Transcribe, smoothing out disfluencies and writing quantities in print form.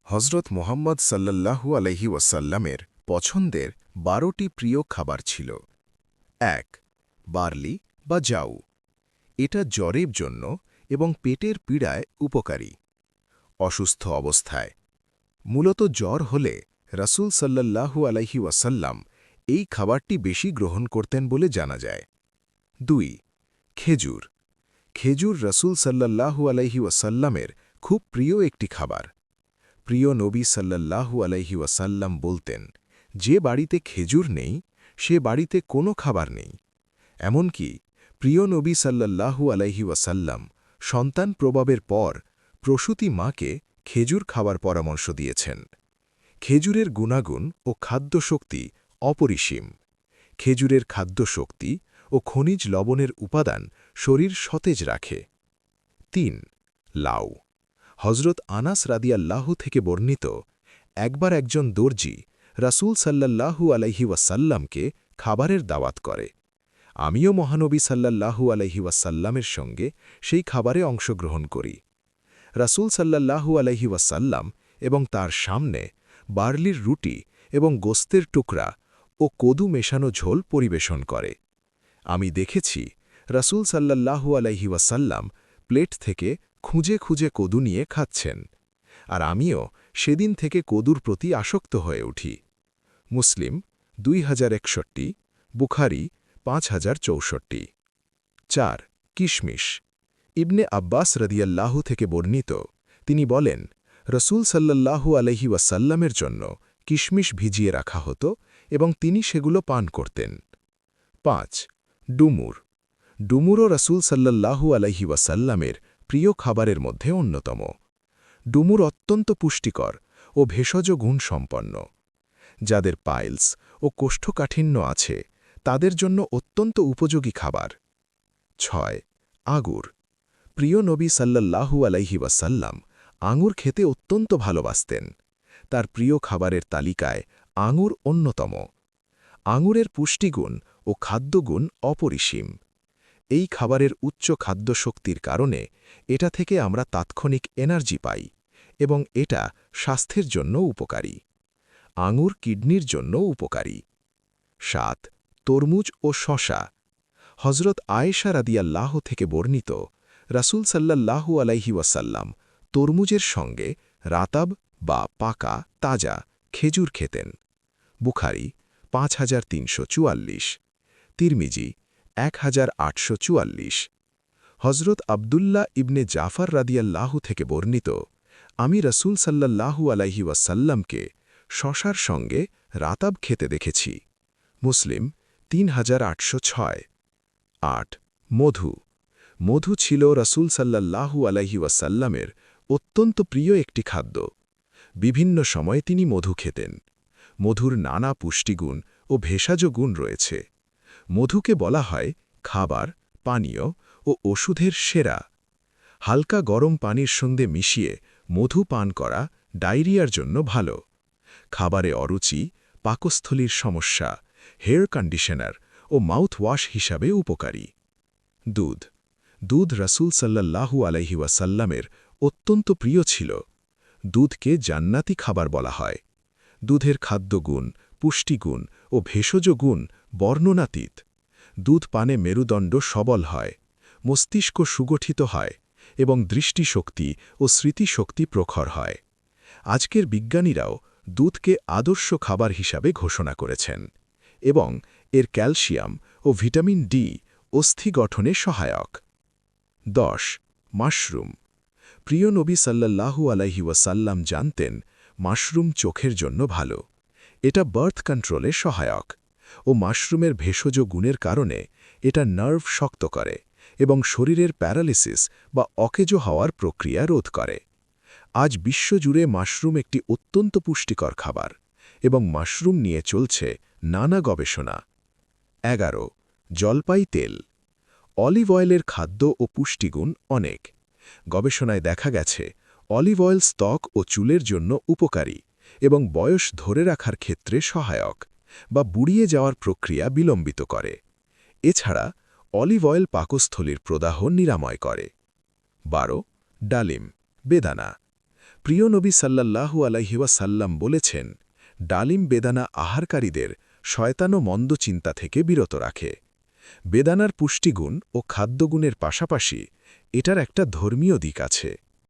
হজরত মোহাম্মদ সাল্লাল্লাহু আলাইহি ওয়াসাল্লামের পছন্দের ১২টি প্রিয় খাবার ছিল। ১. বার্লি বা জাউ। এটা জ্বরের জন্য এবং পেটের পীড়ায় উপকারী। অসুস্থ অবস্থায় মূলত জ্বর হলে রাসূল সাল্লাল্লাহু আলাইহি ওয়াসাল্লাম এই খাবারটি বেশি গ্রহণ করতেন বলে জানা যায়। ২. খেজুর। খেজুর রাসূল সাল্লাল্লাহু আলাইহি ওয়াসাল্লামের খুব প্রিয় একটি খাবার। প্রিয় নবী সাল্লাল্লাহু আলাইহি ওয়াসাল্লাম বলতেন, যে বাড়িতে খেজুর নেই সে বাড়িতে কোনো খাবার নেই। এমনকি প্রিয় নবী সাল্লাল্লাহু আলাইহি ওয়াসাল্লাম সন্তান প্রবাবের পর প্রসূতি মাকে খেজুর খাওয়ার পরামর্শ দিয়েছেন। খেজুরের গুণাগুণ ও খাদ্যশক্তি অপরিসীম। খেজুরের খাদ্যশক্তি ও খনিজ লবণের উপাদান শরীর সতেজ রাখে। ৩. লাউ। হজরত আনাস রাদিয়াল্লাহু থেকে বর্ণিত, একবার একজন দর্জি রাসূল সাল্লাল্লাহু আলাইহি ওয়াসাল্লামকে খাবারের দাওয়াত করে। আমিও মহানবী সাল্লাল্লাহু আলাইহি ওয়াসাল্লামের সঙ্গে সেই খাবারে অংশগ্রহণ করি। রাসূল সাল্লাল্লাহু আলাইহি ওয়াসাল্লাম এবং তার সামনে বার্লির রুটি এবং গোস্তের টুকরা ও কদু মেশানো ঝোল পরিবেশন করে। আমি দেখেছি রাসূল সাল্লাল্লাহু আলাইহি ওয়াসাল্লাম প্লেট থেকে খুঁজে খুঁজে কদু নিয়ে খাচ্ছেন, আর আমিও সেদিন থেকে কদুর প্রতি আসক্ত হয়ে উঠি। মুসলিম ২০৬১, বুখারী ৫০৬৪। ৪. কিশমিশ। ইবনে আব্বাস রাদিয়াল্লাহু থেকে বর্ণিত, তিনি বলেন, রাসূল সাল্লাল্লাহু আলাইহি ওয়াসাল্লামের জন্য কিশমিশ ভিজিয়ে রাখা হতো এবং তিনি সেগুলো পান করতেন। ৫. ডুমুর। ডুমুরও রাসূল সাল্লাল্লাহু আলাইহি ওয়াসাল্লামের প্রিয় খাবারের মধ্যে অন্যতম। ডুমুর অত্যন্ত পুষ্টিকর ও ভেষজ গুণসম্পন্ন। যাদের পাইলস ও কোষ্ঠকাঠিন্য আছে তাদের জন্য অত্যন্ত উপযোগী খাবার। ৬. আঙুর। প্রিয় নবী সাল্লাল্লাহু আলাইহি ওয়াসাল্লাম আঙুর খেতে অত্যন্ত ভালোবাসতেন। তার প্রিয় খাবারের তালিকায় আঙুর অন্যতম। আঙুরের পুষ্টিগুণ ও খাদ্যগুণ অপরিসীম। এই খাবারের উচ্চ খাদ্যশক্তির কারণে এটা থেকে আমরা তাৎক্ষণিক এনার্জি পাই এবং এটা স্বাস্থ্যের জন্য উপকারী। আঙুর কিডনির জন্য উপকারী। ৭. তরমুজ ও শসা। হজরত আয়েশা রাদিয়াল্লাহু থেকে বর্ণিত, রাসূল সাল্লাল্লাহু আলাইহি ওয়াসাল্লাম তরমুজের সঙ্গে রাতাব বা পাকা তাজা খেজুর খেতেন। বুখারী ৫৩৪৪, তিরমিজি ১৮৪৪। হজরত আবদুল্লাহ ইবনে জাফর রাদিয়াল্লাহু থেকে বর্ণিত, আমি রাসূল সাল্লাল্লাহু আলাইহি ওয়াসাল্লামকে শসার সঙ্গে রাতাব খেতে দেখেছি। মুসলিম ৩৮০৬। ৮. মধু। মধু ছিল রাসূল সাল্লাল্লাহু আলাইহি ওয়াসাল্লামের অত্যন্ত প্রিয় একটি খাদ্য। বিভিন্ন সময়ে তিনি মধু খেতেন। মধুর নানা পুষ্টিগুণ ও ভেষজ গুণ রয়েছে। মধুকে বলা হয় খাবার, পানীয় ও ওষুধের সেরা। হালকা গরম পানির সঙ্গে মিশিয়ে মধু পান করা ডায়রিয়ার জন্য ভালো। খাবারে অরুচি, পাকস্থলীর সমস্যা, হেয়ার কন্ডিশনার ও মাউথ ওয়াশ হিসাবে উপকারী। দুধ। দুধ রাসূল সাল্লাল্লাহু আলাইহি ওয়াসাল্লামের অত্যন্ত প্রিয় ছিল। দুধকে জান্নাতি খাবার বলা হয়। দুধের খাদ্যগুণ, পুষ্টিগুণ ও ভেষজ গুণ বর্ণনাতীত। দুধ পানে মেরুদণ্ড সবল হয়, মস্তিষ্ক সুগঠিত হয় এবং দৃষ্টিশক্তি ও স্মৃতিশক্তি প্রখর হয়। আজকের বিজ্ঞানীরাও দুধকে আদর্শ খাবার হিসাবে ঘোষণা করেছেন এবং এর ক্যালসিয়াম ও ভিটামিন ডি অস্থি গঠনে সহায়ক। ১০. মাশরুম। প্রিয় নবী সাল্লাল্লাহু আলাইহি ওয়াসাল্লাম জানতেন মাশরুম চোখের জন্য ভালো। এটা বার্থ কন্ট্রোলে সহায়ক ও মাশরুমের ভেষজ গুণের কারণে এটা নার্ভ শক্ত করে এবং শরীরের প্যারালিসিস বা অকেজো হওয়ার প্রক্রিয়া রোধ করে। আজ বিশ্বজুড়ে মাশরুম একটি অত্যন্ত পুষ্টিকর খাবার এবং মাশরুম নিয়ে চলছে নানা গবেষণা। ১১. জলপাই তেল। অলিভ অয়েলের খাদ্য ও পুষ্টিগুণ অনেক। গবেষণায় দেখা গেছে অলিভ অয়েল ত্বক ও চুলের জন্য উপকারী এবং বয়স ধরে রাখার ক্ষেত্রে সহায়ক বা বুড়িয়ে যাওয়ার প্রক্রিয়া বিলম্বিত করে। এছাড়া অলিভ অয়েল পাকস্থলীর প্রদাহ নিরাময় করে। ১২. ডালিম, বেদানা। প্রিয় নবী সাল্লাল্লাহু আলাইহি ওয়াসাল্লাম বলেছেন, ডালিম বেদানা আহারকারীদের শয়তান ও মন্দ চিন্তা থেকে বিরত রাখে। বেদানার পুষ্টিগুণ ও খাদ্যগুণের পাশাপাশি এটার একটা ধর্মীয় দিক আছে।